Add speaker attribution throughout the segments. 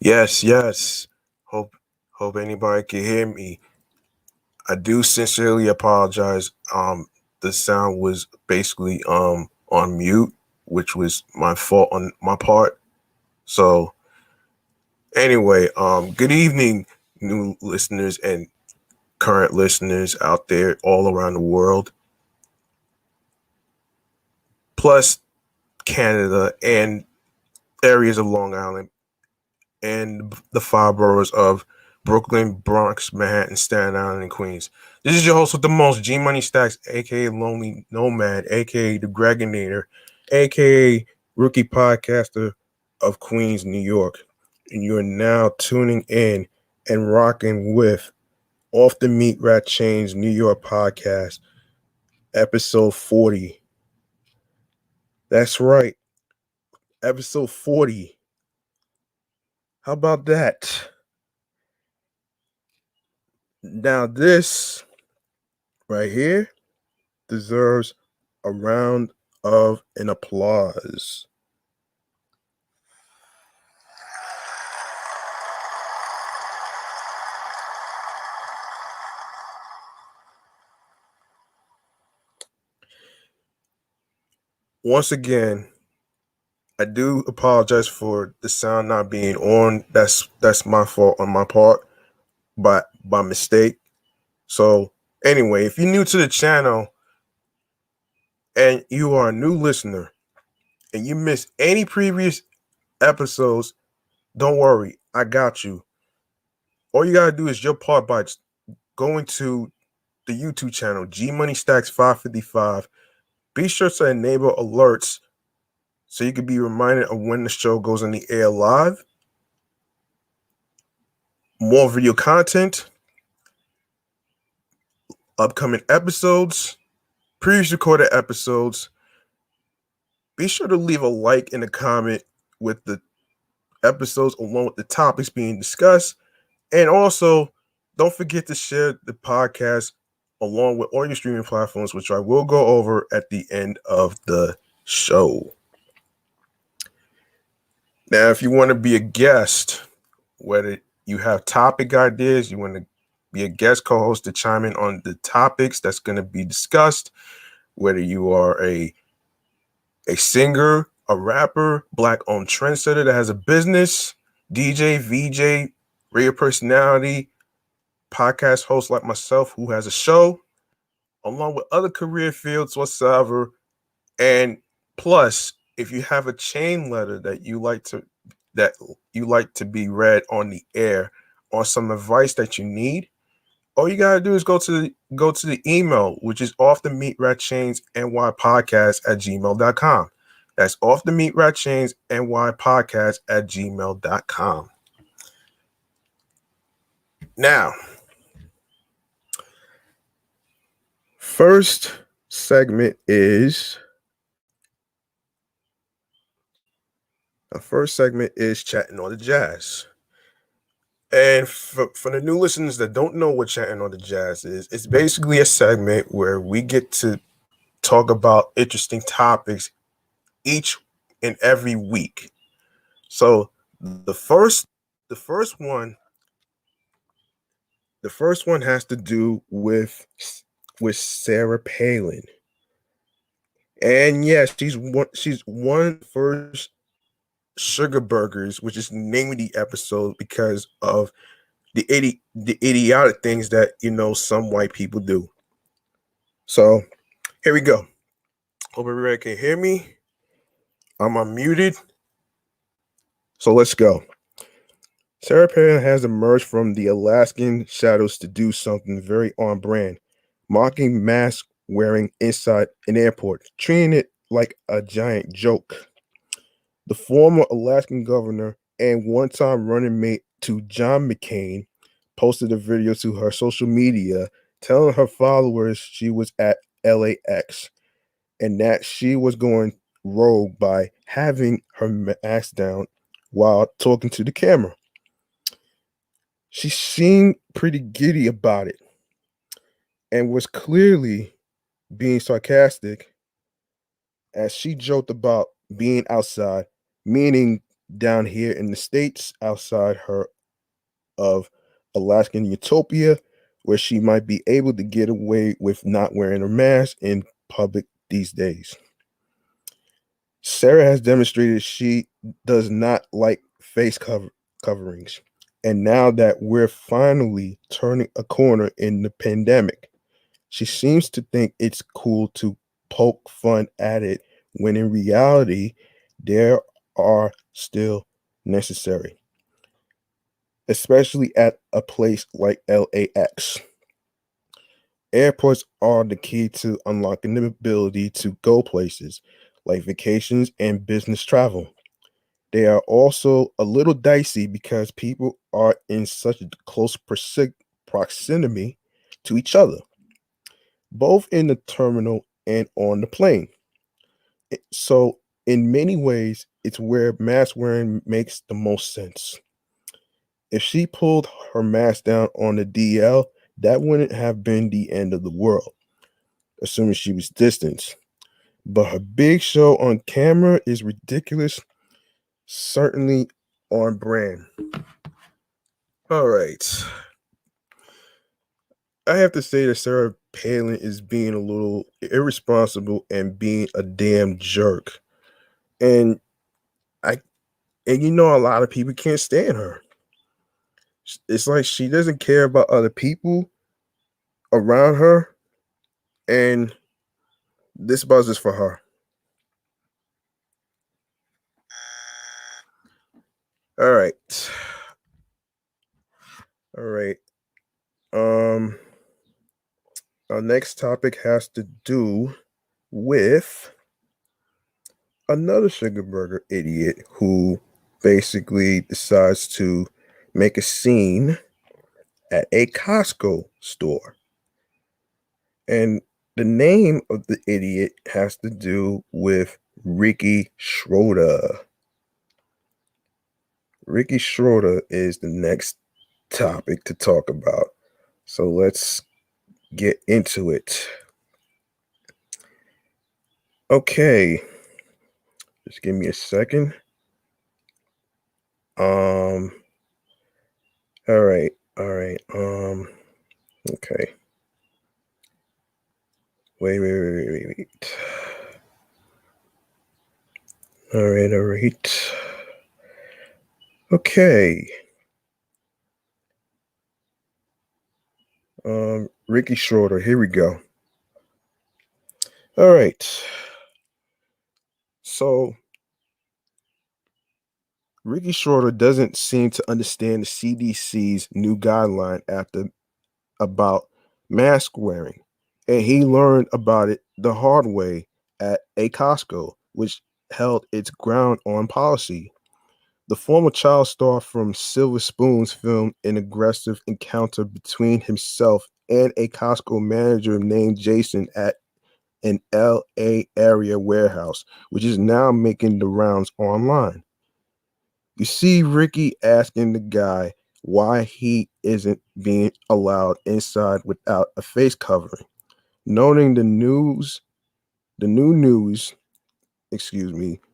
Speaker 1: Yes. Hope anybody can hear me. I do sincerely apologize. The sound was basically on mute, which was my fault on my part. So anyway, good evening, new listeners and current listeners out there all around the world, plus Canada and areas of Long Island and the five boroughs of Brooklyn, Bronx, Manhattan, Staten Island, and Queens. This is your host with the most, G Money Stacks, aka Lonely Nomad, aka the Gregonator, aka Rookie Podcaster of Queens, New York. And you are now tuning in and rocking with Off the Meatrack Chainz New York Podcast, episode 40. That's right, episode 40. How about that? Now, this right here deserves a round of an applause. Once again, I do apologize for the sound not being on. That's my fault on my part, by mistake. So anyway, if you're new to the channel and you are a new listener and you missed any previous episodes, don't worry, I got you. All you gotta do is your part by going to the YouTube channel G Money Stacks 555. Be sure to enable alerts so you can be reminded of when the show goes on the air live. More video content, upcoming episodes, previous recorded episodes. Be sure to leave a like and a comment with the episodes along with the topics being discussed. And also, don't forget to share the podcast along with all your streaming platforms, which I will go over at the end of the show. Now, if you want to be a guest, whether you have topic ideas, you want to be a guest co-host to chime in on the topics that's going to be discussed, whether you are a singer, a rapper, black-owned trendsetter that has a business, DJ, VJ, radio personality, podcast host like myself who has a show, along with other career fields whatsoever. And plus, if you have a chain letter that you like to be read on the air, or some advice that you need, all you gotta do is go to the email, which is offthemeatrackchainznypodcast@gmail.com. That's offthemeatrackchainznypodcast@gmail.com. Now, first segment is Chatting on the Jazz. And for the new listeners that don't know what Chatting on the Jazz is, it's basically a segment where we get to talk about interesting topics each and every week. So the first one has to do with Sarah Palin. And yes, she's one first Sugar Burgers, which is the name of the episode because of the idiotic things that some white people do. So here we go. Hope everybody can hear me. I'm unmuted. So let's go. Sarah Palin has emerged from the Alaskan shadows to do something very on brand, mocking mask wearing inside an airport, treating it like a giant joke. The former Alaskan governor and one-time running mate to John McCain posted a video to her social media telling her followers she was at LAX and that she was going rogue by having her mask down while talking to the camera. She seemed pretty giddy about it and was clearly being sarcastic as she joked about being outside, meaning down here in the States, outside her of Alaskan utopia, where she might be able to get away with not wearing a mask in public these days. Sarah has demonstrated she does not like coverings. And now that we're finally turning a corner in the pandemic, she seems to think it's cool to poke fun at it when in reality, there are still necessary, especially at a place like LAX. Airports are the key to unlocking the ability to go places like vacations and business travel. They are also a little dicey because people are in such a close proximity to each other, both in the terminal and on the plane. So, in many ways, it's where mask wearing makes the most sense. If she pulled her mask down on the DL, that wouldn't have been the end of the world, assuming she was distanced. But her big show on camera is ridiculous, certainly on brand. All right. I have to say that Sarah Palin is being a little irresponsible and being a damn jerk. And I a lot of people can't stand her. It's like she doesn't care about other people around her, and this buzz is for her. All right. All right. Um our next topic has to do with another sugar burger idiot who basically decides to make a scene at a Costco store. And the name of the idiot has to do with Ricky Schroder. Ricky Schroder is the next topic to talk about. So let's get into it. Okay. Just give me a second. All right. Okay. Wait. All right. Okay. Ricky Schroder, here we go. All right. So Ricky Schroder doesn't seem to understand the CDC's new guideline about mask wearing, and he learned about it the hard way at a Costco, which held its ground on policy. The former child star from Silver Spoons filmed an aggressive encounter between himself and a Costco manager named Jason at an LA area warehouse, which is now making the rounds online. You see Ricky asking the guy why he isn't being allowed inside without a face covering, noting the new news,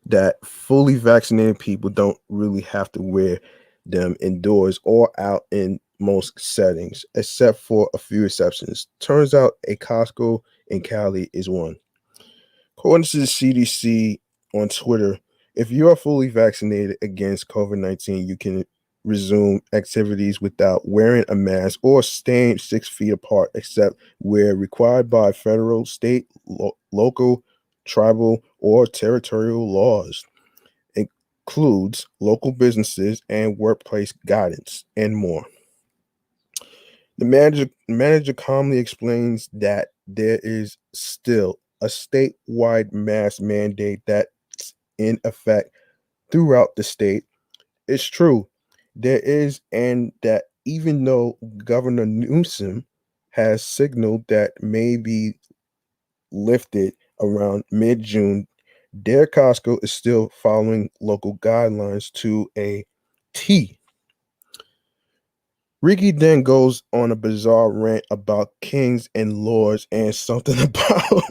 Speaker 1: that fully vaccinated people don't really have to wear them indoors or out in most settings, except for a few exceptions. Turns out a Costco in Cali is one. According to the CDC on Twitter, if you are fully vaccinated against COVID-19, you can resume activities without wearing a mask or staying 6 feet apart, except where required by federal, state, local, tribal, or territorial laws. Includes local businesses and workplace guidance and more. The manager calmly explains that there is still a statewide mask mandate that's in effect throughout the state. It's true, there is, and that even though Governor Newsom has signaled that may be lifted around mid-June, their Costco is still following local guidelines to a T. Ricky then goes on a bizarre rant about kings and lords and something about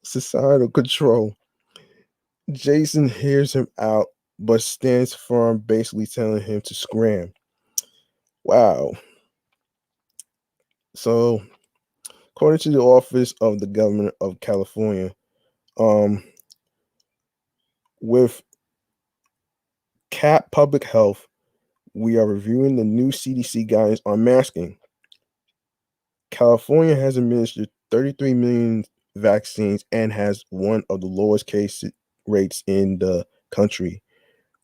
Speaker 1: societal control. Jason hears him out but stands firm, basically telling him to scram. Wow. So, according to the Office of the Governor of California, um, with CAP Public Health, we are reviewing the new CDC guidance on masking. California has administered 33 million vaccines and has one of the lowest case rates in the country.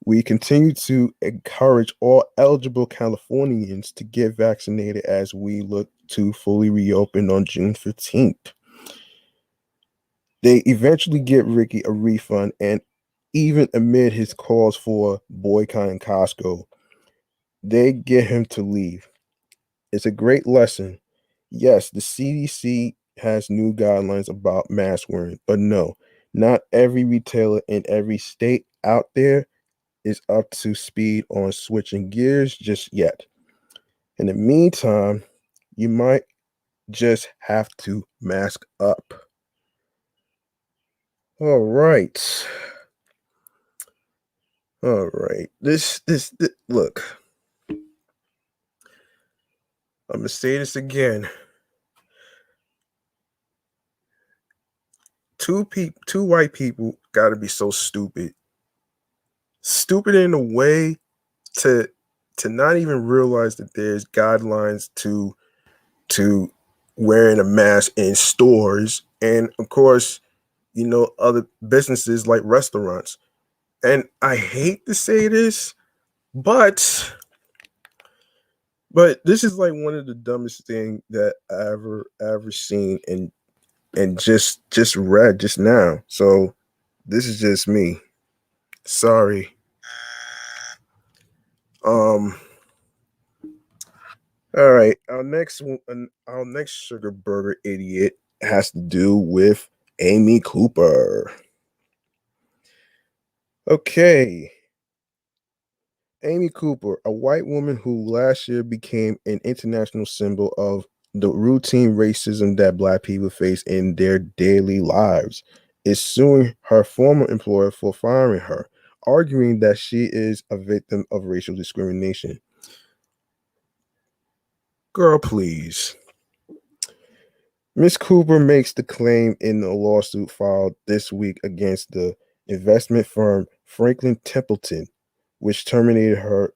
Speaker 1: We continue to encourage all eligible Californians to get vaccinated as we look to fully reopen on June 15th. They eventually get Ricky a refund, and even amid his calls for boycotting Costco, they get him to leave. It's a great lesson. Yes, the CDC has new guidelines about mask wearing, but no, not every retailer in every state out there is up to speed on switching gears just yet. In the meantime, you might just have to mask up. All right. All right. This look, I'm gonna say this again. Two white people gotta be so stupid. Stupid in a way to not even realize that there's guidelines to wearing a mask in stores, and of course, other businesses like restaurants. And I hate to say this, but this is like one of the dumbest thing that I ever seen and just read just now. So this is just me. Sorry. Um all right, our next sugar burger idiot has to do with Amy Cooper. Okay. Amy Cooper, a white woman who last year became an international symbol of the routine racism that Black people face in their daily lives, is suing her former employer for firing her, arguing that she is a victim of racial discrimination. Girl, please. Ms. Cooper makes the claim in a lawsuit filed this week against the investment firm Franklin Templeton, which terminated her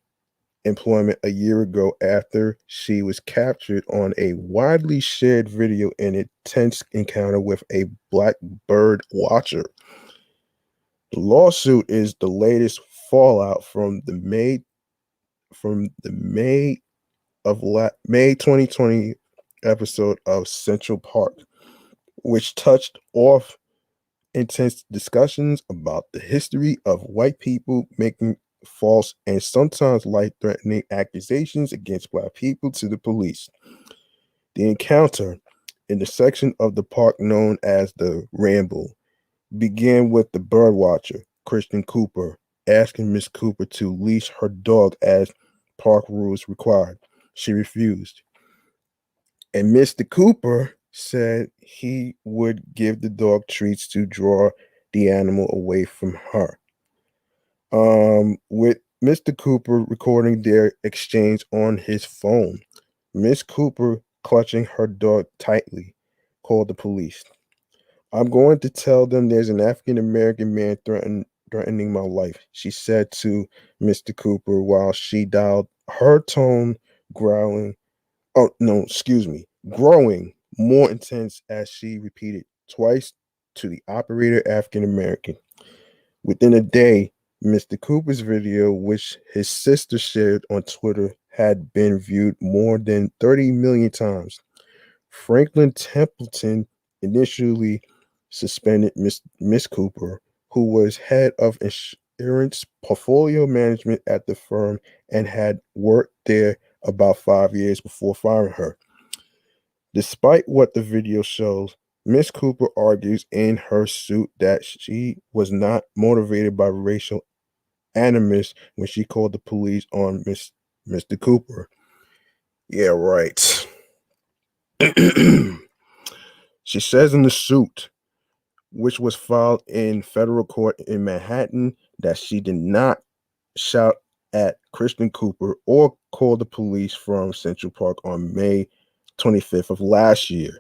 Speaker 1: employment a year ago after she was captured on a widely shared video in a tense encounter with a black bird watcher. The lawsuit is the latest fallout from the May 2020 episode of Central Park, which touched off intense discussions about the history of white people making false and sometimes life-threatening accusations against Black people to the police. The encounter, in the section of the park known as the Ramble, began with the birdwatcher, Christian Cooper, asking Miss Cooper to leash her dog as park rules required. She refused. And Mr. Cooper said he would give the dog treats to draw the animal away from her. With Mr. Cooper recording their exchange on his phone, Miss Cooper, clutching her dog tightly, called the police. I'm going to tell them there's an African American man threatening my life, she said to Mr. Cooper while she dialed, her tone growling. Oh, no, excuse me, growing more intense as she repeated twice to the operator African American. Within a day, Mr. Cooper's video, which his sister shared on Twitter, had been viewed more than 30 million times. Franklin Templeton initially suspended Miss Cooper, who was head of insurance portfolio management at the firm and had worked there about 5 years before firing her. Despite what the video shows, Miss Cooper argues in her suit that she was not motivated by racial animus when she called the police on Mr. Cooper. Yeah, right. She says in the suit, which was filed in federal court in Manhattan, that she did not shout at Kristen Cooper or call the police from Central Park on May 25th of last year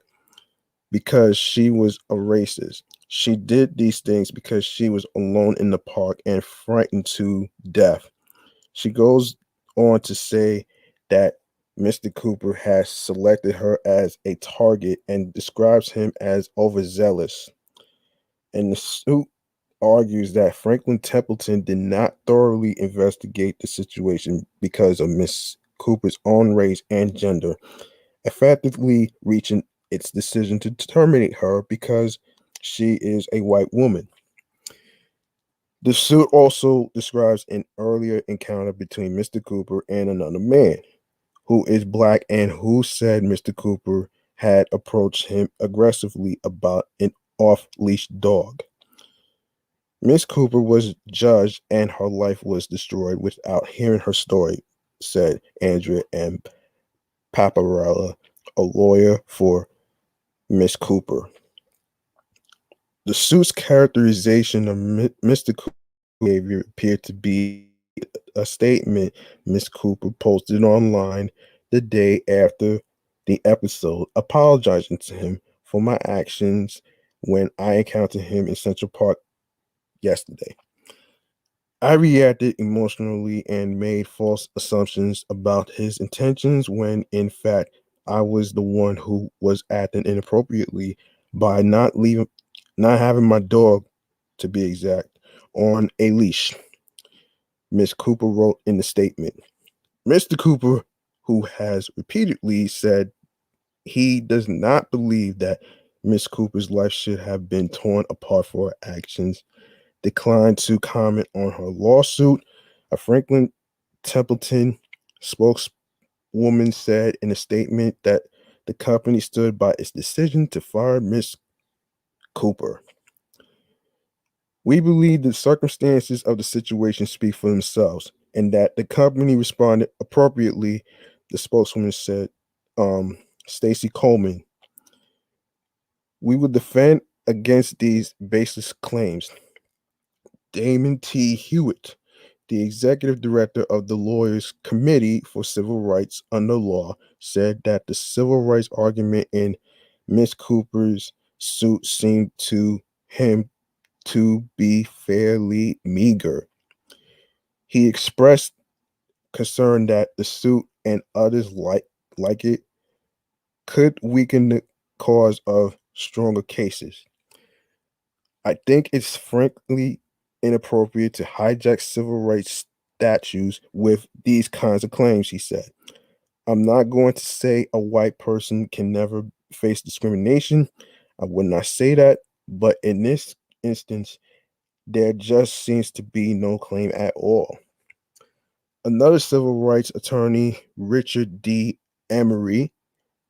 Speaker 1: because she was a racist. She did these things because she was alone in the park and frightened to death. She goes on to say that Mr. Cooper has selected her as a target and describes him as overzealous. And the suit argues that Franklin Templeton did not thoroughly investigate the situation because of Miss Cooper's own race and gender, effectively reaching its decision to terminate her because she is a white woman. The suit also describes an earlier encounter between Mr. Cooper and another man who is black and who said Mr. Cooper had approached him aggressively about an off leash dog. Miss Cooper was judged and her life was destroyed without hearing her story, said Andrea M. Paparella, a lawyer for Miss Cooper. The suit's characterization of Mr. Cooper's behavior appeared to be a statement Miss Cooper posted online the day after the episode, apologizing to him for my actions when I encountered him in Central Park yesterday. I reacted emotionally and made false assumptions about his intentions when, in fact, I was the one who was acting inappropriately by not having my dog, to be exact, on a leash, Miss Cooper wrote in the statement. Mr. Cooper, who has repeatedly said he does not believe that Miss Cooper's life should have been torn apart for her actions, declined to comment on her lawsuit. A Franklin Templeton spokeswoman said in a statement that the company stood by its decision to fire Miss Cooper. We believe the circumstances of the situation speak for themselves and that the company responded appropriately, the spokeswoman said. Stacy Coleman. We will defend against these baseless claims. Damon T. Hewitt, the executive director of the Lawyers Committee for Civil Rights Under Law, said that the civil rights argument in Miss Cooper's suit seemed to him to be fairly meager. He expressed concern that the suit and others like it could weaken the cause of stronger cases. I think it's frankly inappropriate to hijack civil rights statutes with these kinds of claims, he said. I'm not going to say a white person can never face discrimination. I would not say that, but in this instance, there just seems to be no claim at all. Another civil rights attorney, Richard D. Emery,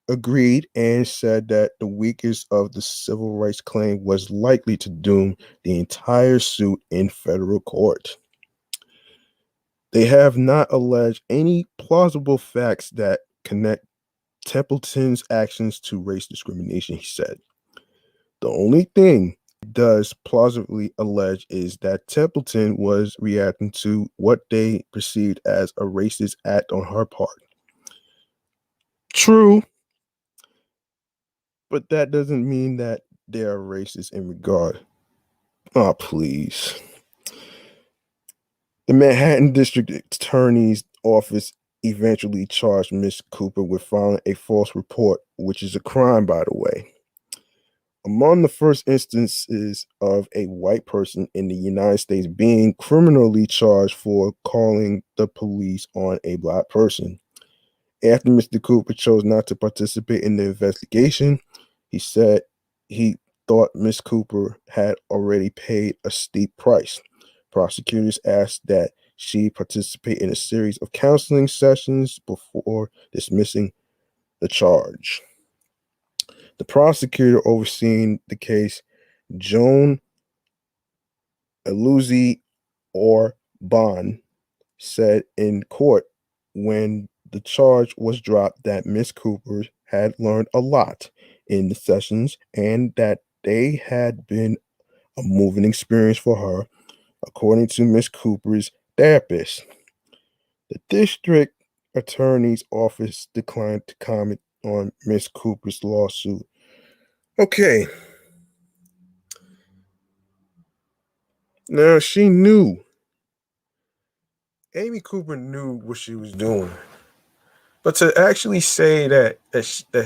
Speaker 1: agreed and said that the weakest of the civil rights claim was likely to doom the entire suit in federal court. They have not alleged any plausible facts that connect Templeton's actions to race discrimination, he said. The only thing it does plausibly allege is that Templeton was reacting to what they perceived as a racist act on her part. True, but that doesn't mean that they are racist in regard. Oh, please. The Manhattan District Attorney's Office eventually charged Miss Cooper with filing a false report, which is a crime, by the way. Among the first instances of a white person in the United States being criminally charged for calling the police on a black person. After Mr. Cooper chose not to participate in the investigation, he said he thought Miss Cooper had already paid a steep price. Prosecutors asked that she participate in a series of counseling sessions before dismissing the charge. The prosecutor overseeing the case, Joan Aluzzi or Bond, said in court when the charge was dropped that Miss Cooper had learned a lot in the sessions and that they had been a moving experience for her. According to Miss Cooper's therapist. The district attorney's office declined to comment on Miss Cooper's lawsuit. Okay. Now she knew. Amy Cooper knew what she was doing. But to actually say that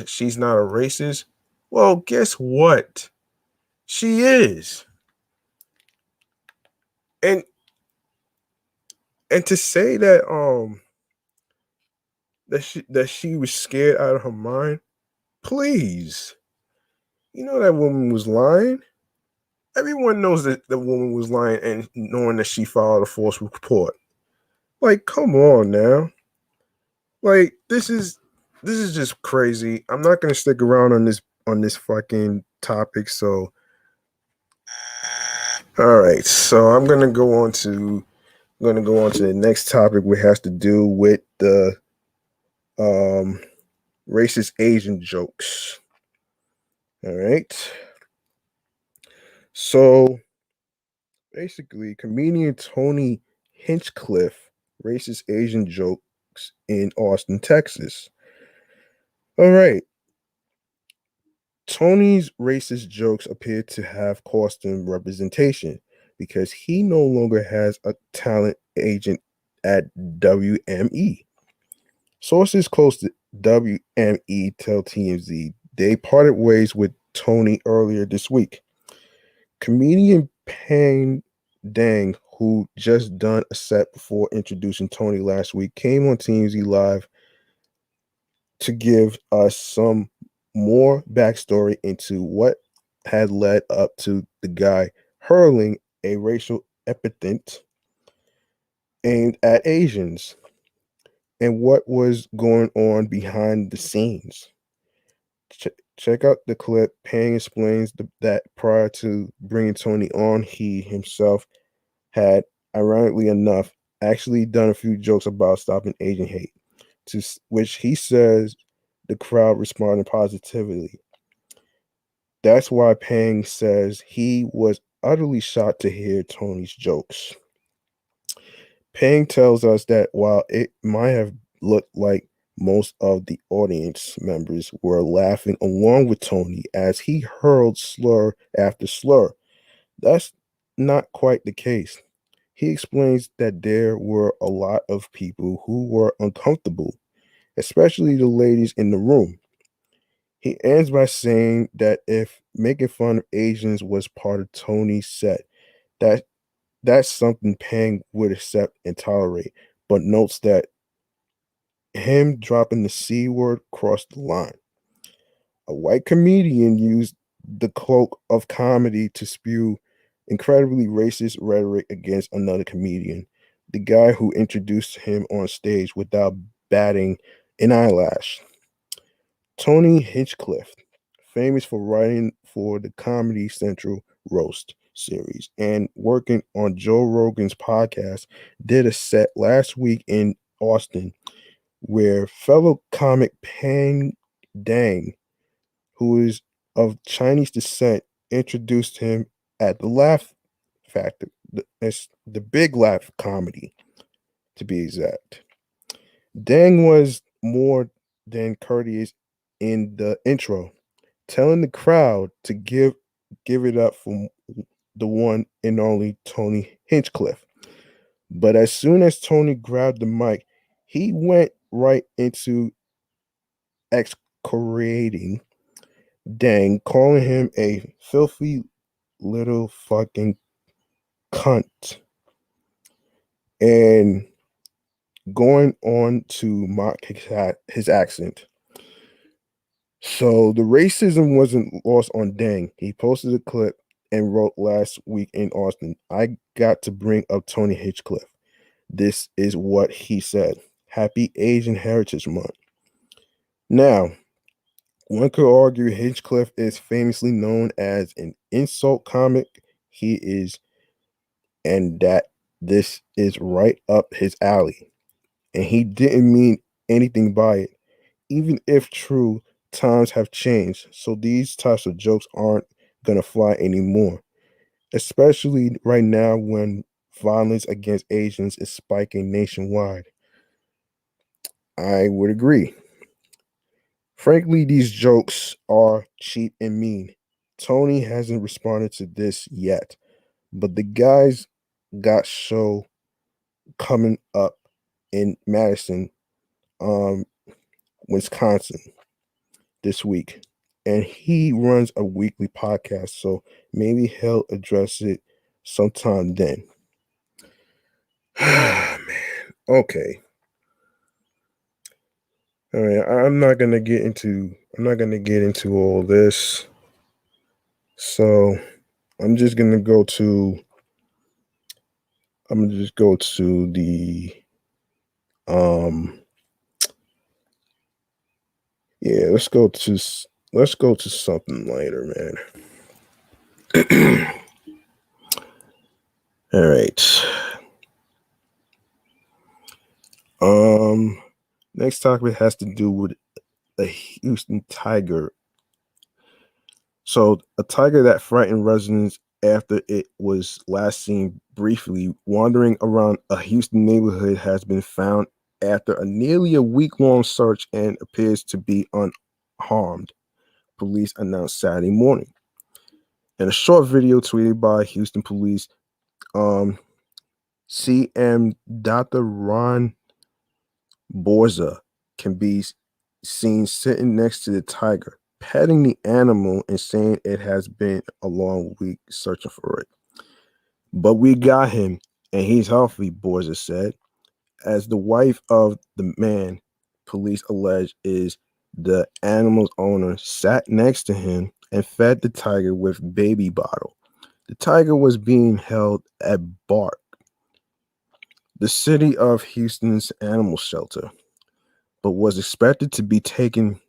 Speaker 1: she's not a racist, well, guess what? She is. And to say that she was scared out of her mind, please. You know that woman was lying. Everyone knows that the woman was lying and knowing that she filed a false report. Like, come on now. Like, this is just crazy. I'm not gonna stick around on this fucking topic. So, all right. So I'm gonna go on to the next topic, which has to do with the racist Asian jokes. All right. So basically, comedian Tony Hinchcliffe racist Asian jokes in Austin, Texas. All right. Tony's racist jokes appear to have cost him representation because he no longer has a talent agent at WME. Sources close to WME tell TMZ they parted ways with Tony earlier this week. Comedian Pang Dang, who just done a set before introducing Tony last week, came on TMZ Live to give us some more backstory into what had led up to the guy hurling a racial epithet aimed at Asians and what was going on behind the scenes. Check out the clip. Pang explains that prior to bringing Tony on, he himself had, ironically enough, actually done a few jokes about stopping Asian hate, to which he says the crowd responded positively. That's why Pang says he was utterly shocked to hear Tony's jokes. Pang tells us that while it might have looked like most of the audience members were laughing along with Tony as he hurled slur after slur, that's not quite the case. He explains that there were a lot of people who were uncomfortable, especially the ladies in the room. He ends by saying that if making fun of Asians was part of Tony's set, that that's something Pang would accept and tolerate, but notes that him dropping the C word crossed the line. A white comedian used the cloak of comedy to spew incredibly racist rhetoric against another comedian, the guy who introduced him on stage without batting an eyelash. Tony Hinchcliffe, famous for writing for the Comedy Central Roast series and working on Joe Rogan's podcast, did a set last week in Austin where fellow comic Pang Dang, who is of Chinese descent, introduced him at the Laugh Factor, the Big Laugh Comedy, to be exact. Dang was more than courteous in the intro, telling the crowd to give it up for the one and only Tony Hinchcliffe. But as soon as Tony grabbed the mic, he went right into excoriating Dang, calling him a filthy little fucking cunt, and going on to mock his accent. So the racism wasn't lost on Dang. He posted a clip and wrote last week in Austin, "I got to bring up Tony Hinchcliffe. This is what he said. Happy Asian Heritage Month." Now, one could argue Hinchcliffe is famously known as an insult comic. He is, and that this is right up his alley. And he didn't mean anything by it. Even if true, times have changed, so these types of jokes aren't gonna fly anymore. Especially right now when violence against Asians is spiking nationwide. I would agree. Frankly, these jokes are cheap and mean. Tony hasn't responded to this yet, but the guys got show coming up in Madison, um, Wisconsin this week. And he runs a weekly podcast, so maybe he'll address it sometime then. Man, okay. All right, I'm not gonna get into all this. So I'm just gonna go to the yeah, let's go to something lighter, man. All right. Next topic has to do with a Houston tiger. So a tiger that frightened residents after it was last seen briefly wandering around a Houston neighborhood has been found after nearly a week-long search and appears to be unharmed, police announced Saturday morning. In a short video tweeted by Houston police, CM Dr. Ron Borza can be seen sitting next to the tiger, petting the animal and saying it has been a long week searching for it. But we got him, and he's healthy, Borza said. As the wife of the man police allege is the animal's owner sat next to him and fed the tiger with baby bottle. The tiger was being held at BARK, the city of Houston's animal shelter, but was expected to be taken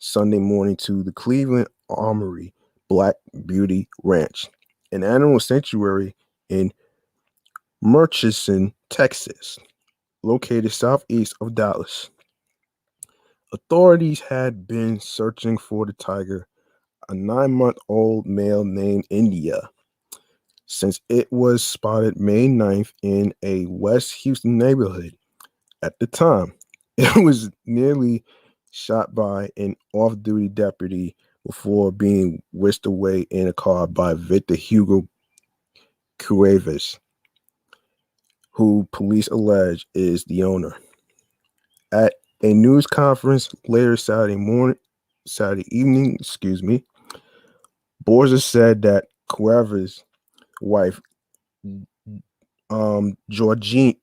Speaker 1: Sunday morning to the Cleveland Armory Black Beauty Ranch, an animal sanctuary in Murchison, Texas, located southeast of Dallas. Authorities had been searching for the tiger, a 9-month-old male named India, since it was spotted May 9th in a West Houston neighborhood. At the time, it was nearly shot by an off-duty deputy before being whisked away in a car by Victor Hugo Cuevas, who police allege is the owner. At a news conference later Saturday evening, Borza said that Cuevas' wife, Georgiana,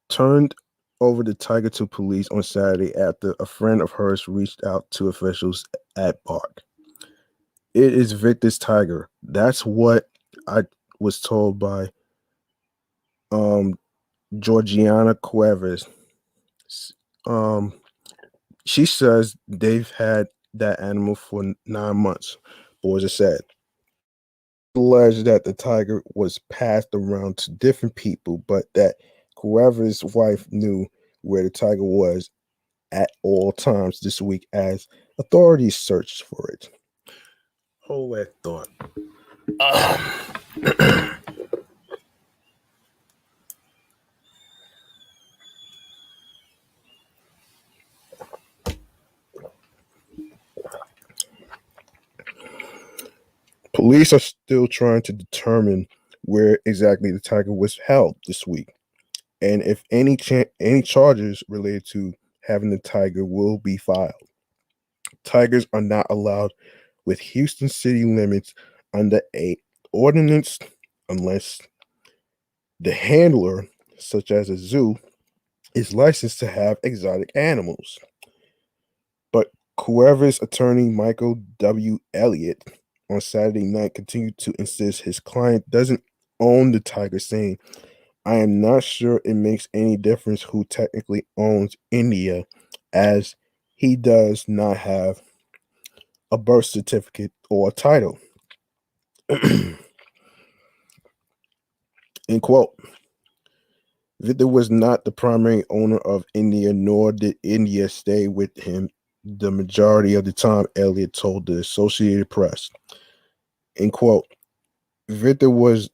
Speaker 1: turned over the tiger to police on Saturday after a friend of hers reached out to officials at BARK. It is Victor's tiger. That's what I was told by Georgiana Cuevas. She says they've had that animal for 9 months, Borza said. Alleged that the tiger was passed around to different people, but that Cuevas' wife knew where the tiger was at all times this week as authorities searched for it. Hold that thought. Police are still trying to determine where exactly the tiger was held this week, and if any charges related to having the tiger will be filed. Tigers are not allowed with Houston city limits under a ordinance unless the handler, such as a zoo, is licensed to have exotic animals. But Cuevas' attorney Michael W. Elliott on Saturday night continued to insist his client doesn't own the tiger, saying, "I am not sure it makes any difference who technically owns India, as he does not have a birth certificate or a title." End quote. Victor was not the primary owner of India, nor did India stay with him the majority of the time, Elliott told the Associated Press. End quote. Victor was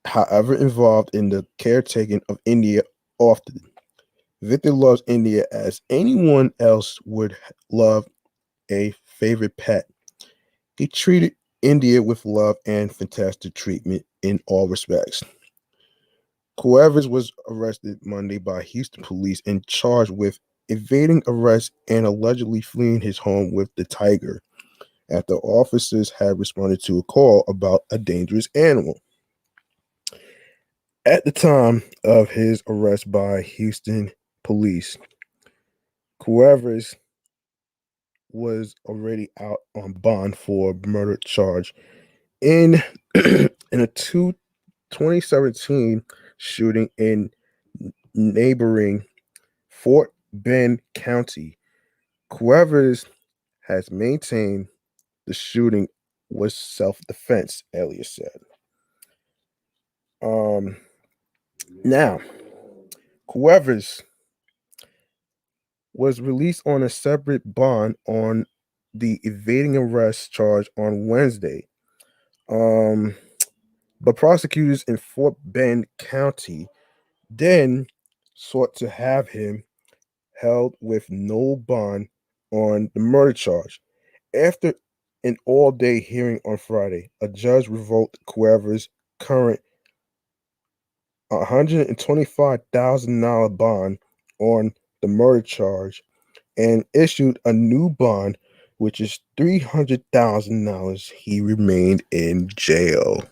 Speaker 1: however involved in the caretaking of India often. Victor loves India as anyone else would love a favorite pet. He treated India with love and fantastic treatment in all respects. Cuevas was arrested Monday by Houston police and charged with evading arrest and allegedly fleeing his home with the tiger after officers had responded to a call about a dangerous animal. At the time of his arrest by Houston police, Cuevas was already out on bond for murder charge in in a 2017 shooting in neighboring Fort Bend County. Cuevas has maintained the shooting was self-defense, Elias said. Um, Now, Cuevas was released on a separate bond on the evading arrest charge on Wednesday. Um, but prosecutors in Fort Bend County then sought to have him held with no bond on the murder charge. After an all-day hearing on Friday, a judge revoked Cuevas' current $125,000 bond on the murder charge and issued a new bond, which is $300,000. He remained in jail.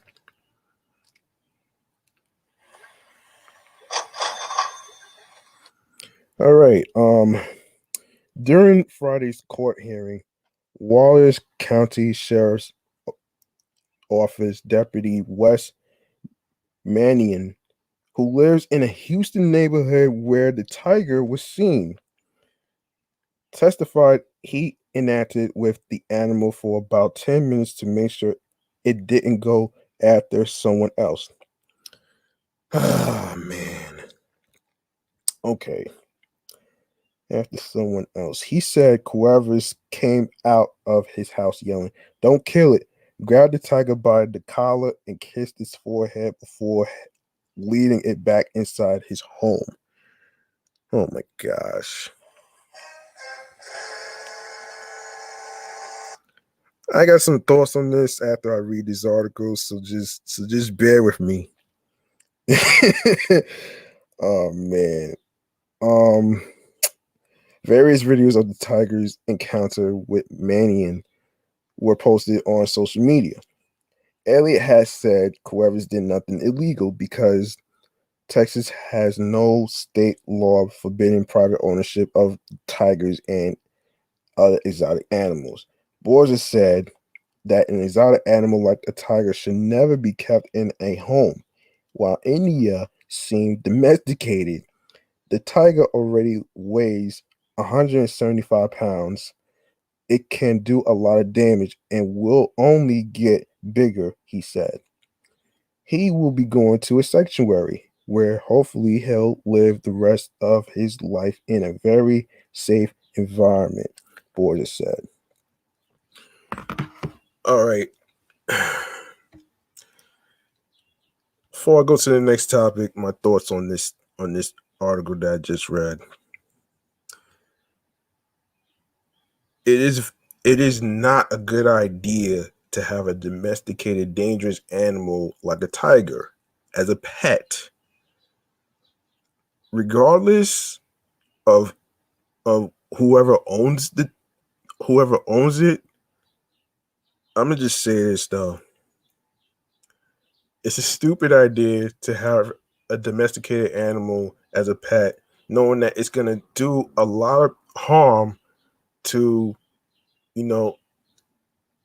Speaker 1: All right. During Friday's court hearing, Wallace County Sheriff's Office Deputy Wes Mannion, who lives in a Houston neighborhood where the tiger was seen, testified he enacted with the animal for about 10 minutes to make sure it didn't go after someone else. Ah, man. Okay. After someone else. He said Cuevas came out of his house yelling, "Don't kill it." Grabbed the tiger by the collar and kissed its forehead before leading it back inside his home. Oh my gosh. I got some thoughts on this after I read these articles, so just bear with me. Oh man. Um Various videos of the tiger's encounter with Mannion were posted on social media. Elliott has said Cuevas did nothing illegal because Texas has no state law forbidding private ownership of tigers and other exotic animals. Borges said that an exotic animal like a tiger should never be kept in a home. While India seemed domesticated, the tiger already weighs 175 pounds. It can do a lot of damage and will only get bigger, he said. He will be going to a sanctuary where hopefully he'll live the rest of his life in a very safe environment, Borges said. All right. Before I go to the next topic, my thoughts on this article that I just read. It is not a good idea to have a domesticated dangerous animal like a tiger as a pet. Regardless of of whoever owns it, I'm gonna just say this though. It's a stupid idea to have a domesticated animal as a pet, knowing that it's gonna do a lot of harm to, you know,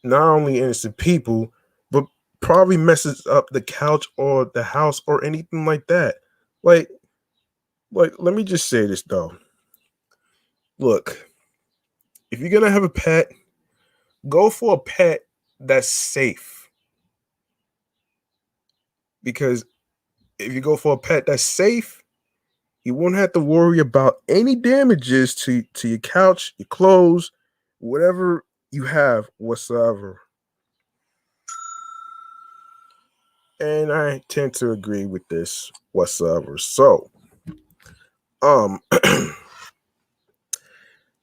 Speaker 1: not only innocent people, but probably messes up the couch or the house or anything like that. Like, let me just say this though. Look, if you're gonna have a pet, go for a pet that's safe. Because if you go for a pet that's safe, you won't have to worry about any damages to your couch, your clothes, whatever you have whatsoever. And I tend to agree with this whatsoever. So, all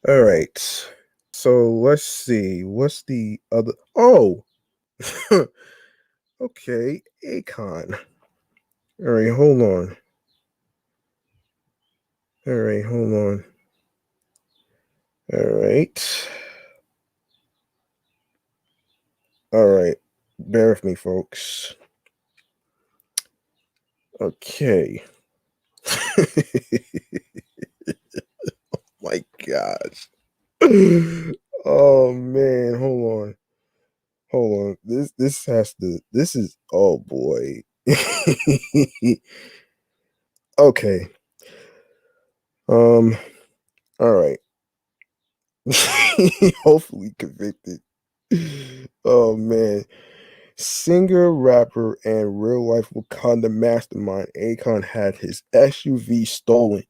Speaker 1: right. So let's see. What's the other? Oh, okay. Akon. All right, hold on. All right, hold on. All right. All right. Bear with me, folks. Okay. My gosh. Oh man, hold on. Hold on. This is oh boy. Okay. Um all right. Hopefully convicted. Oh man. Singer, rapper, and real life Wakanda mastermind Akon had his SUV stolen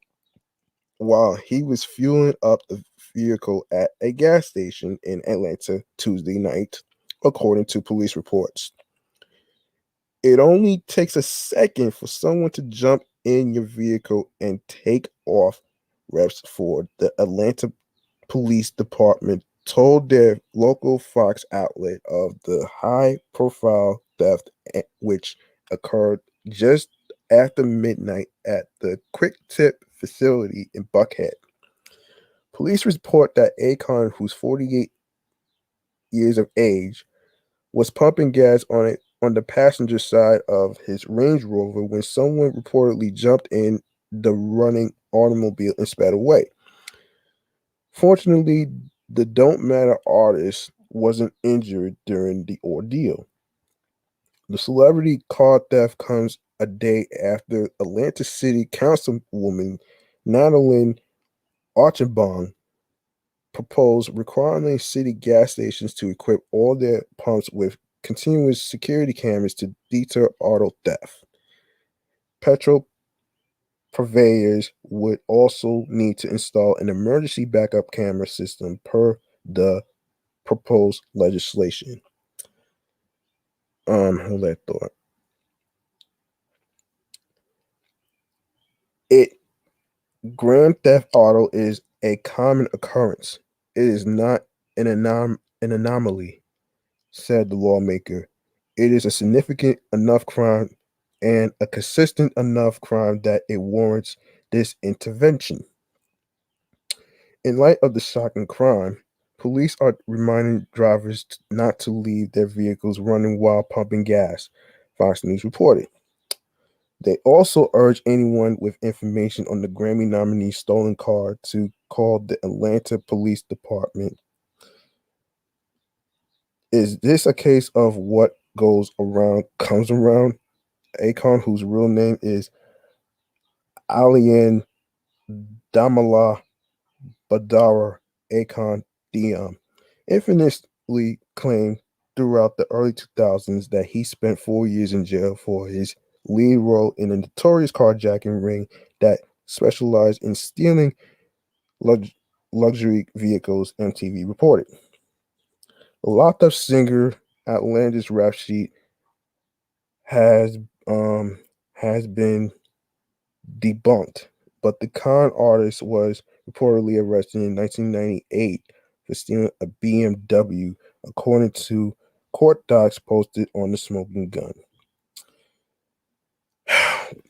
Speaker 1: while he was fueling up the vehicle at a gas station in Atlanta Tuesday night, according to police reports. It only takes a second for someone to jump in your vehicle and take off, reps for the Atlanta Police Department told their local Fox outlet of the high profile theft, which occurred just after midnight at the Quick Tip facility in Buckhead. Police report that Akon, who's 48 years of age, was pumping gas on the passenger side of his Range Rover when someone reportedly jumped in the running automobile and sped away. Fortunately, the Don't Matter artist wasn't injured during the ordeal. The celebrity car theft comes a day after Atlanta City Councilwoman Natalie Archambault proposed requiring city gas stations to equip all their pumps with continuous security cameras to deter auto theft. Petrol purveyors would also need to install an emergency backup camera system per the proposed legislation. Hold that thought. It Grand theft auto is a common occurrence. It is not an anomaly, said the lawmaker. It is a significant enough crime and a consistent enough crime that it warrants this intervention. In light of the shocking crime, police are reminding drivers not to leave their vehicles running while pumping gas, Fox News reported. They also urge anyone with information on the Grammy nominee's stolen car to call the Atlanta Police Department. Is this a case of what goes around comes around? Akon, whose real name is Alian Damala Badara Akon Diam, infamously claimed throughout the early 2000s that he spent 4 years in jail for his lead role in a notorious carjacking ring that specialized in stealing luxury vehicles, MTV reported. The locked up singer Atlanta's rap sheet has um has been debunked, but the con artist was reportedly arrested in 1998 for stealing a BMW, according to court docs posted on the smoking gun.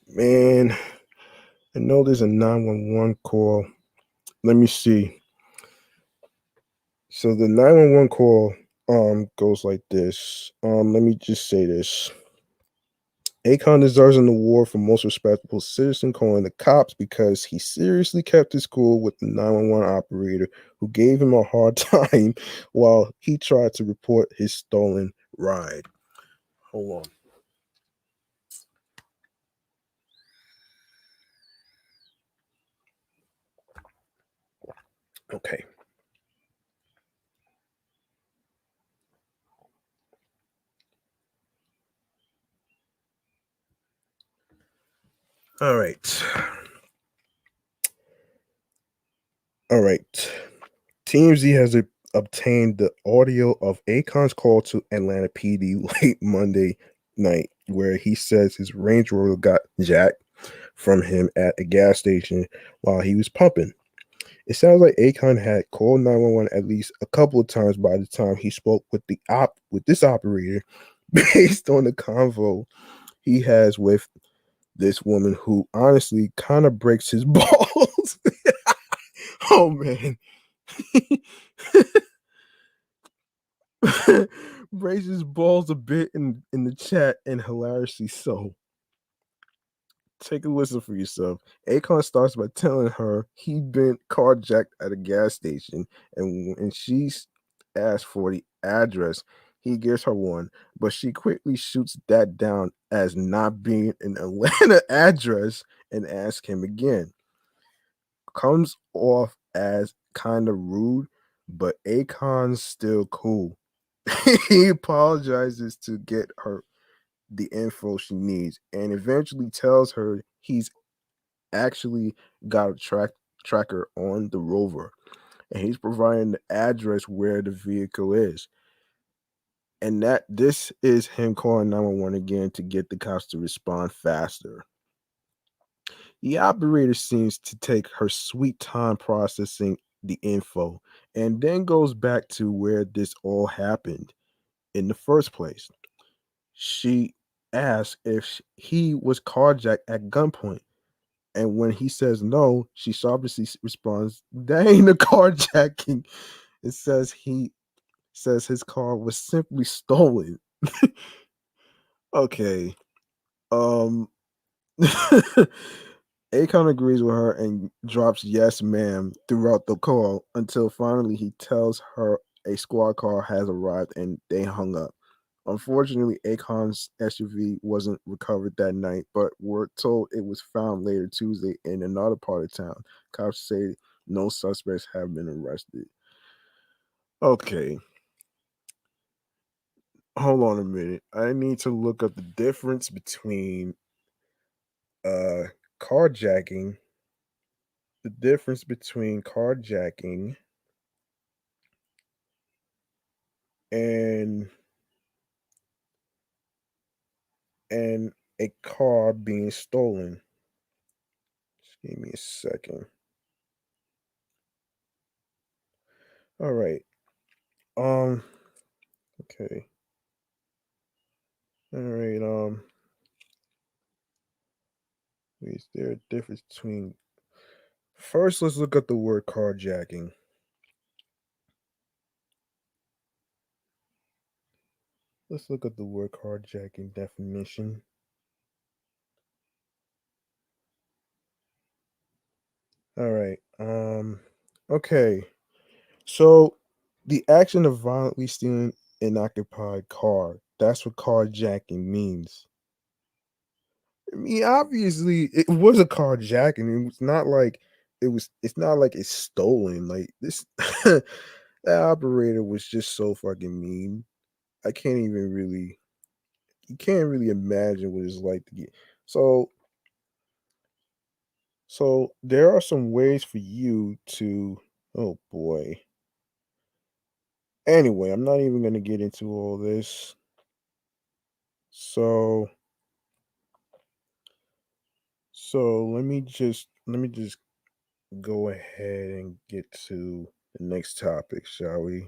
Speaker 1: Man, I know there's a 911 call. Let me see. So the 911 call goes like this. Let me just say this. Akon deserves an award for most respectable citizen, calling the cops because he seriously kept his cool with the 911 operator who gave him a hard time while he tried to report his stolen ride. Hold on. Okay. All right. All right. TMZ has obtained the audio of Akon's call to Atlanta PD late Monday night where he says his Range Rover got jacked from him at a gas station while he was pumping. It sounds like Akon had called 911 at least a couple of times by the time he spoke with this operator, based on the convo he has with this woman who honestly kind of breaks his balls. Oh man. Breaks his balls a bit in the chat, and hilariously so. Take a listen for yourself. Akon starts by telling her he'd been carjacked at a gas station, and when she asks for the address, he gives her one, but she quickly shoots that down as not being an Atlanta address and asks him again. Comes off as kind of rude, but Akon's still cool. He apologizes to get her the info she needs and eventually tells her he's actually got a tracker on the rover and he's providing the address where the vehicle is, and that this is him calling 911 again to get the cops to respond faster. The operator seems to take her sweet time processing the info and then goes back to where this all happened in the first place. She asks if he was carjacked at gunpoint. And when he says no, she sharply responds, "That ain't a carjacking." It says his car was simply stolen. Okay. Um Akon agrees with her and drops yes, ma'am throughout the call until finally he tells her a squad car has arrived and they hung up. Unfortunately, Akon's SUV wasn't recovered that night, but we're told it was found later Tuesday in another part of town. Cops say no suspects have been arrested. Okay, hold on a minute. I need to look up the difference between uh carjacking, carjacking and and a car being stolen. Just give me a second. All right. Um. Okay. All right. Is there a difference between? First, let's look at the word carjacking. Let's look at the word carjacking definition. All right. Okay. So, the action of violently stealing an occupied car. That's what carjacking means. I mean, obviously, it was a carjacking. It was not like it was. It's not like it's stolen. Like this, that operator was just so fucking mean. I can't even really. You can't really imagine what it's like to get. So, so there are some ways for you to. Oh boy. Anyway, I'm not even gonna get into all this. So, let me just go ahead and get to the next topic, shall we?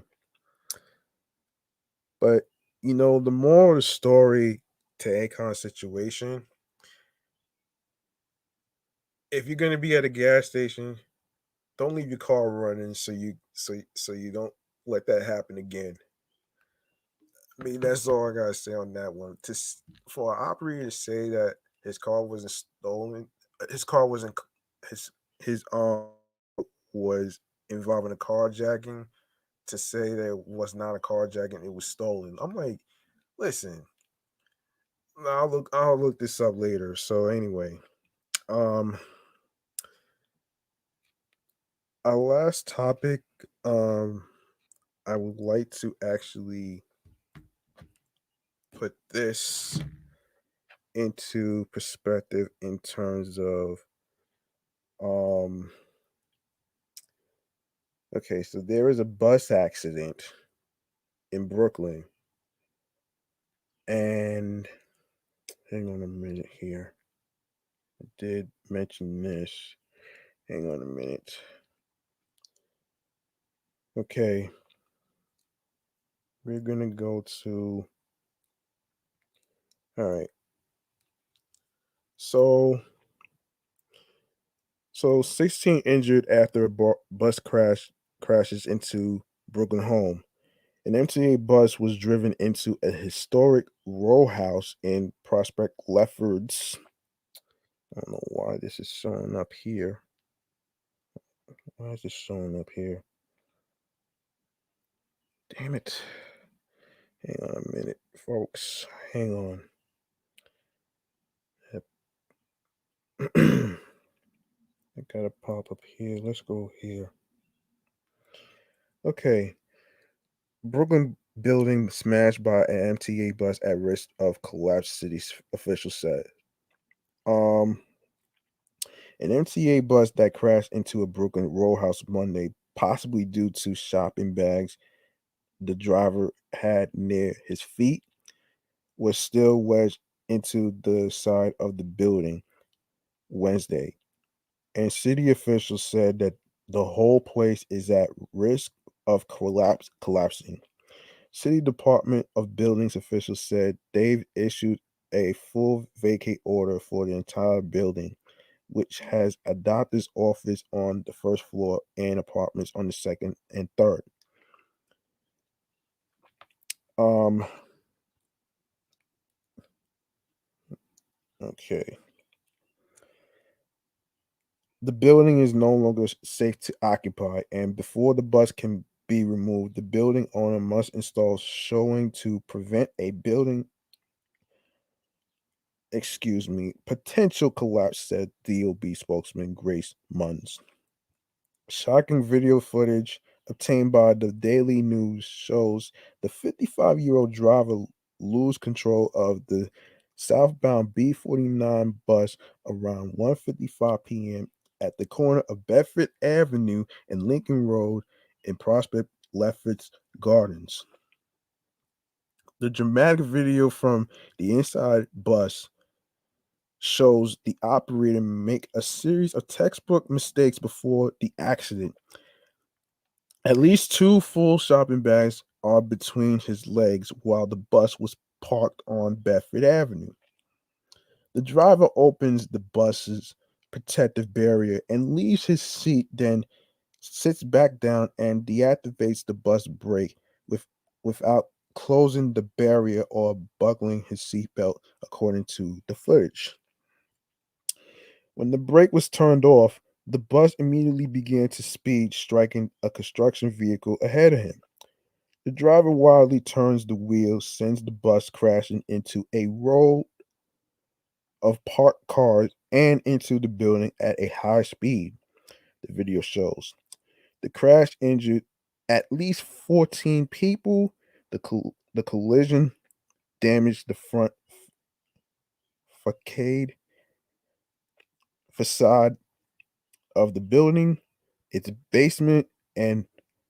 Speaker 1: But the moral of the story to Akon's situation, if you're gonna be at a gas station, don't leave your car running so you don't let that happen again. I mean, that's all I gotta say on that one. For an operator to say that his car wasn't stolen, his car wasn't his was involving a carjacking. To say that it was not a carjacking, it was stolen. I'm like, listen, I'll look this up later. So anyway, um, our last topic, um, I would like to actually put this into perspective in terms of um okay, so there is a bus accident in Brooklyn, and hang on a minute here. I did mention this. Hang on a minute. Okay. We're going to go to. All right. So 16 injured after a bus crashes into Brooklyn home. An MTA bus was driven into a historic row house in Prospect Leffords. I don't know why this is showing up here. Why is this showing up here? Damn it. Hang on a minute, folks. Hang on. I gotta pop up here. Let's go here. Okay. Brooklyn building smashed by an MTA bus at risk of collapse, city officials said. Um, an MTA bus that crashed into a Brooklyn row house Monday, possibly due to shopping bags the driver had near his feet, was still wedged into the side of the building Wednesday. And city officials said that the whole place is at risk of collapsing. City Department of Buildings officials said they've issued a full vacate order for the entire building, which has a doctor's office on the first floor and apartments on the second and third. Okay. The building is no longer safe to occupy, and before the bus can be removed, the building owner must install showing to prevent a potential collapse, said DOB spokesman Grace Munns. Shocking video footage obtained by the Daily News shows the 55-year-old driver lose control of the southbound B49 bus around 1:55 p.m. at the corner of Bedford Avenue and Lincoln Road in Prospect Lefferts Gardens. The dramatic video from the inside bus shows the operator make a series of textbook mistakes before the accident. At least two full shopping bags are between his legs while the bus was parked on Bedford Avenue. The driver opens the bus's protective barrier and leaves his seat, then sits back down and deactivates the bus brake without closing the barrier or buckling his seatbelt, according to the footage. When the brake was turned off, the bus immediately began to speed, striking a construction vehicle ahead of him. The driver wildly turns the wheel, sends the bus crashing into a row of parked cars and into the building at a high speed, the video shows. The crash injured at least 14 people. The collision damaged the front facade of the building, its basement, and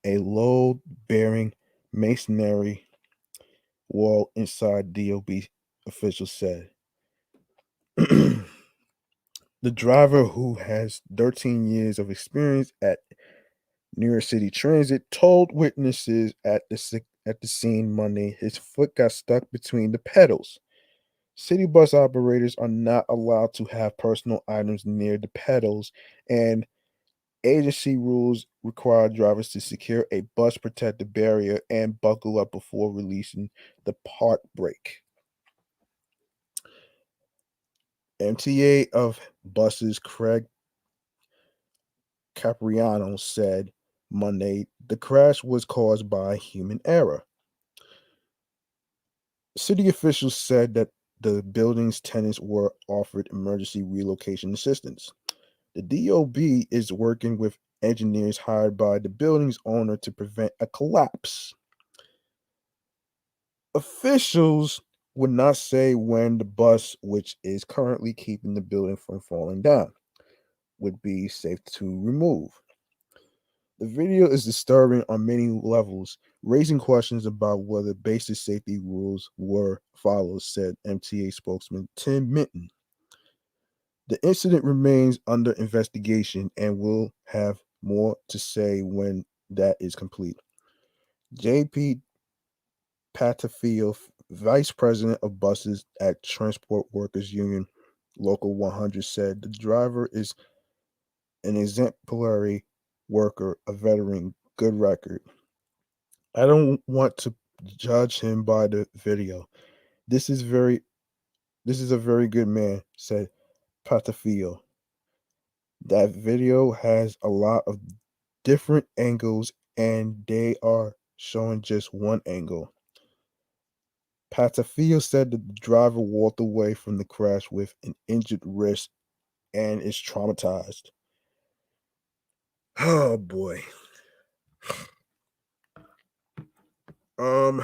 Speaker 1: a load-bearing masonry wall inside, DOB officials said. The driver, who has 13 years of experience at New York City Transit, told witnesses at the scene Monday his foot got stuck between the pedals. City bus operators are not allowed to have personal items near the pedals, and agency rules require drivers to secure a bus protective barrier and buckle up before releasing the park brake. MTA of buses Craig Capriano said Monday the crash was caused by human error. City officials said that the building's tenants were offered emergency relocation assistance. The DOB is working with engineers hired by the building's owner to prevent a collapse. Officials would not say when the bus, which is currently keeping the building from falling down, would be safe to remove. The video is disturbing on many levels, raising questions about whether basic safety rules were followed, said MTA spokesman Tim Minton. The incident remains under investigation and will have more to say when that is complete. JP Patafio, vice president of buses at Transport Workers Union Local 100, said the driver is an exemplary worker, a veteran, good record. I don't want to judge him by the video. This is very this is a very good man, said Patafio. That video has a lot of different angles and they are showing just one angle. Patafio said that the driver walked away from the crash with an injured wrist and is traumatized. Oh boy. Um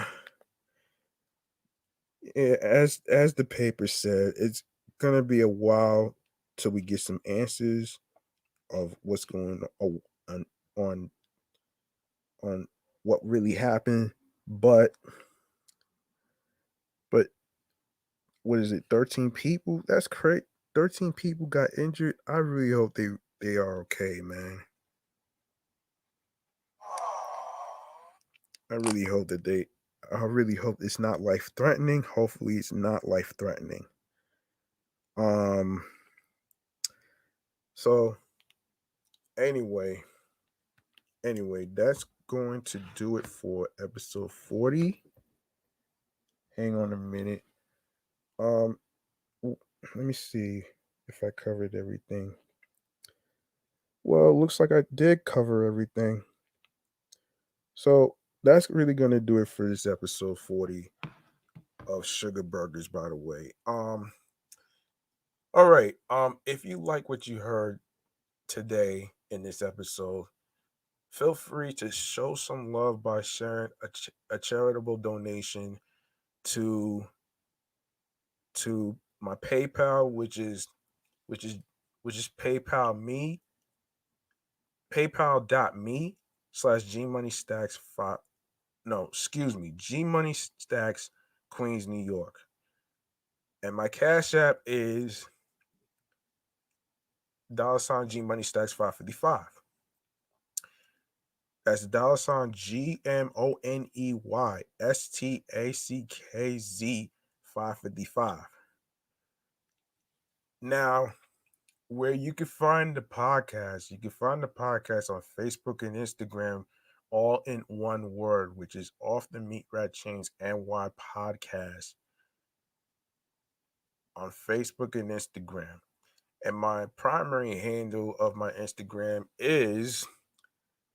Speaker 1: as the paper said, it's gonna be a while till we get some answers of what's going on on on what really happened. But what is it? 13 people? That's crazy. 13 people got injured. I really hope they are okay, man. I really hope that they. I really hope it's not life threatening. Hopefully, it's not life threatening. Um. So anyway, that's going to do it for episode 40. Hang on a minute. Um. Let me see if I covered everything. Well, it looks like I did cover everything. So that's really gonna do it for this episode 40 of Sugar Burgers, by the way. All right. If you like what you heard today in this episode, feel free to show some love by sharing a charitable donation to my PayPal, which is paypal.me/gmoneystacks5. No, excuse me, G Money Stacks, Queens, New York. And my Cash App is $G Money Stacks 555. That's $GMONEYSTACKZ 555. Now, where you can find the podcast, on Facebook and Instagram, all in one word, which is Off the Meatrack Chainz NY Podcast on Facebook and Instagram. And my primary handle of my Instagram is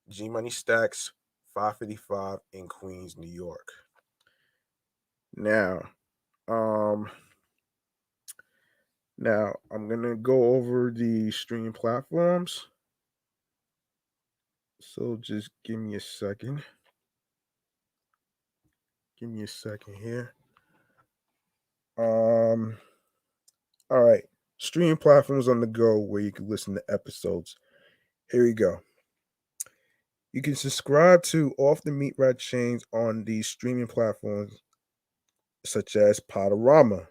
Speaker 1: G Money Stacks 555 in Queens, New York. Now, um, I'm gonna go over the streaming platforms. So just give me a second. Give me a second here. All right. Streaming platforms on the go where you can listen to episodes. Here we go. You can subscribe to Off the Meatrack Chainz on these streaming platforms such as Podorama,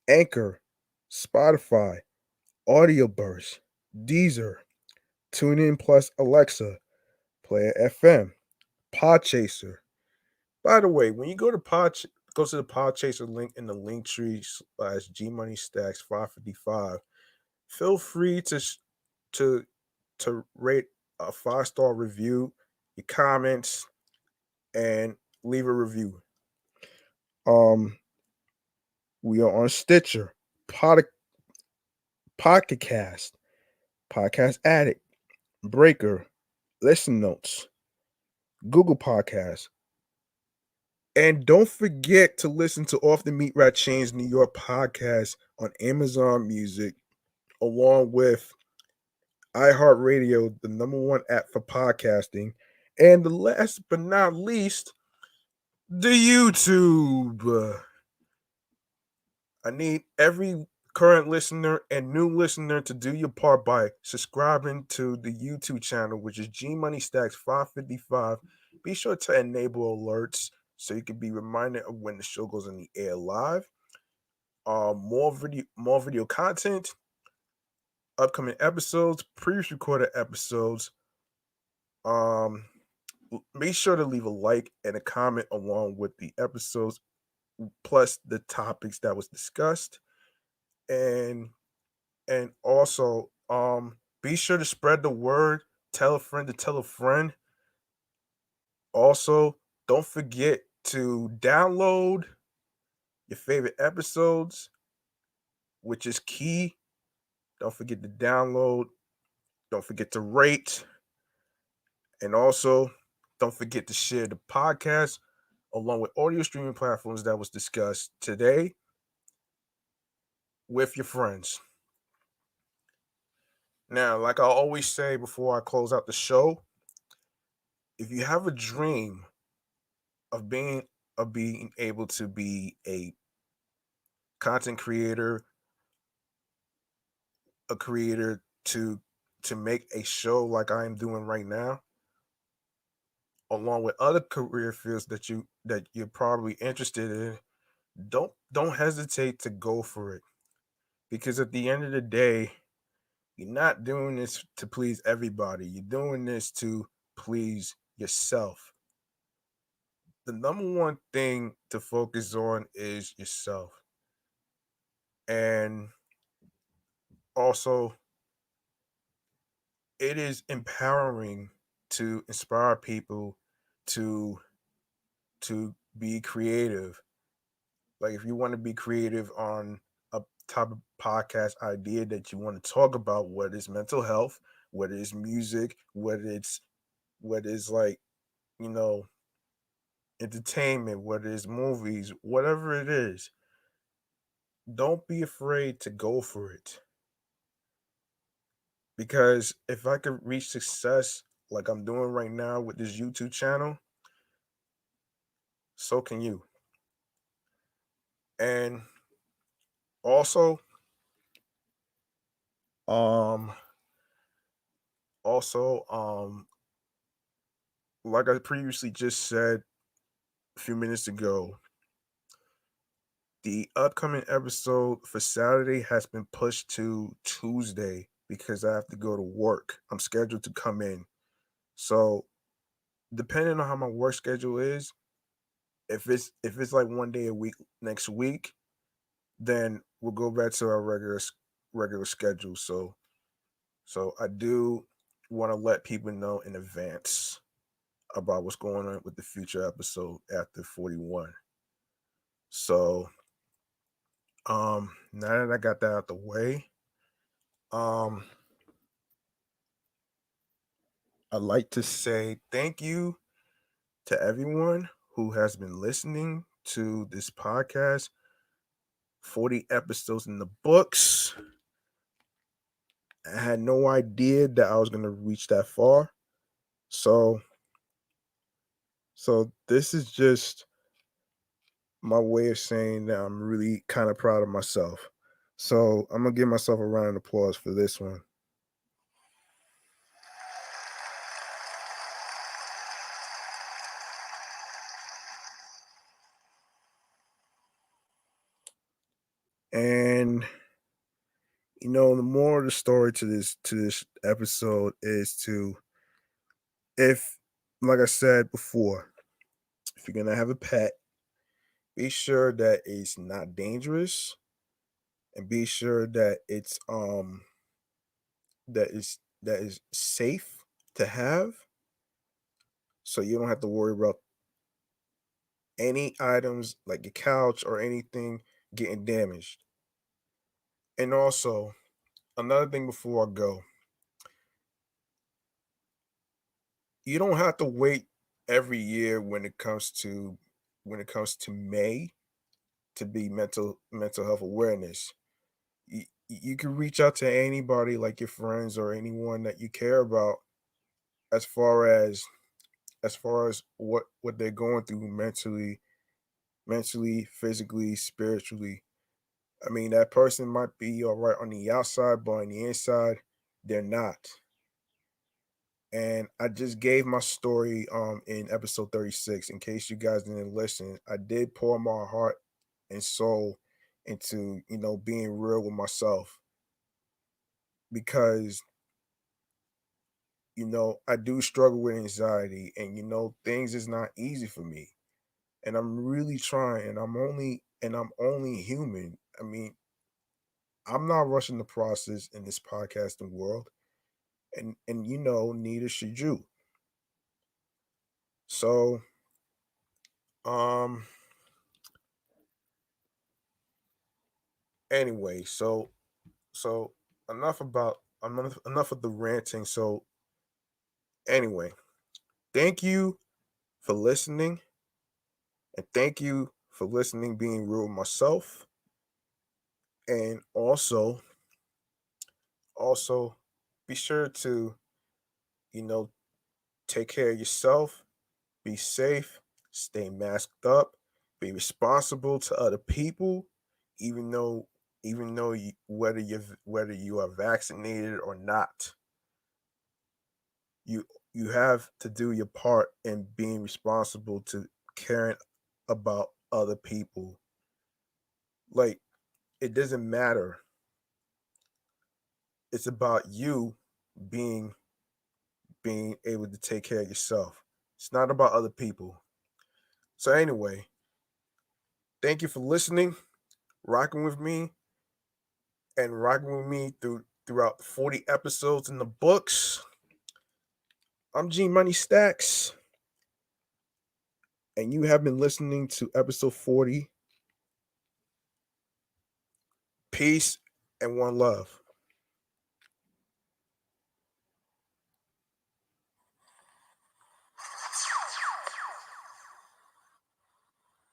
Speaker 1: Anchor, Spotify, Audio Burst, Deezer, TuneIn Plus Alexa, Player FM, Podchaser. By the way, when you go to go to the Podchaser link in the link tree /G Money Stacks 555, feel free to rate a 5-star review, your comments, and leave a review. We are on Stitcher, Pocket Cast, Podcast Addict, Breaker, Listen Notes, Google Podcasts. And don't forget to listen to Off the Meatrack Chainz New York podcast on Amazon Music, along with iHeartRadio, the number one app for podcasting. And the last but not least, the YouTube. I need every current listener and new listener to do your part by subscribing to the YouTube channel, which is G Money Stacks 555. Be sure to enable alerts so you can be reminded of when the show goes on the air live. More video content, upcoming episodes, previous recorded episodes. Make sure to leave a like and a comment along with the episodes, plus the topics that was discussed, and also be sure to spread the word. Tell a friend to tell a friend. Also, don't forget to download your favorite episodes, which is key. Don't forget to download. Don't forget to rate. And also, don't forget to share the podcast along with audio streaming platforms that was discussed today with your friends. Now, like I always say before I close out the show, if you have a dream of being able to be a content creator, a creator to make a show like I am doing right now, along with other career fields that you're probably interested in, don't hesitate to go for it. Because at the end of the day, you're not doing this to please everybody. You're doing this to please yourself. The number one thing to focus on is yourself. And also, it is empowering to inspire people to be creative. Like if you want to be creative on a type of podcast idea that you want to talk about, whether it's mental health, whether it's music, whether it's like, you know, entertainment, whether it's movies, whatever it is, don't be afraid to go for it. Because if I could reach success like I'm doing right now with this YouTube channel, so can you. And also, um, also, like I previously just said a few minutes ago, the upcoming episode for Saturday has been pushed to Tuesday because I have to go to work. I'm scheduled to come in. So depending on how my work schedule is, if it's like one day a week next week, then we'll go back to our regular schedule. So I do want to let people know in advance about what's going on with the future episode after 41. So now that I got that out the way, um I'd like to say thank you to everyone who has been listening to this podcast. 40 episodes in the books. I had no idea that I was going to reach that far. So this is just my way of saying that I'm really kind of proud of myself. So I'm going to give myself a round of applause for this one. And the more of the story to this episode is to, if, like I said before, if you're gonna have a pet, be sure that it's not dangerous, and be sure that that is safe to have, so you don't have to worry about any items like your couch or anything getting damaged. And also, another thing before I go, you don't have to wait every year when it comes to May to be mental health awareness. You can reach out to anybody like your friends or anyone that you care about as far as what they're going through mentally, physically, spiritually. I mean, that person might be all right on the outside, but on the inside, they're not. And I just gave my story in episode 36. In case you guys didn't listen, I did pour my heart and soul into, being real with myself because, I do struggle with anxiety and things is not easy for me. And I'm really trying and I'm only human. I mean, I'm not rushing the process in this podcasting world and neither should you. So, um anyway, so enough of the ranting. So anyway, thank you for listening and thank you for listening being real with myself and also be sure to you know take care of yourself, be safe, stay masked up, be responsible to other people, even though whether you are vaccinated or not. You you have to do your part in being responsible to caring about other people. Like, it doesn't matter. It's about you being being able to take care of yourself. It's not about other people. So anyway, thank you for listening, rocking with me, and rocking with me throughout 40 episodes in the books. I'm G Money Stacks, and you have been listening to episode 40. Peace and one love.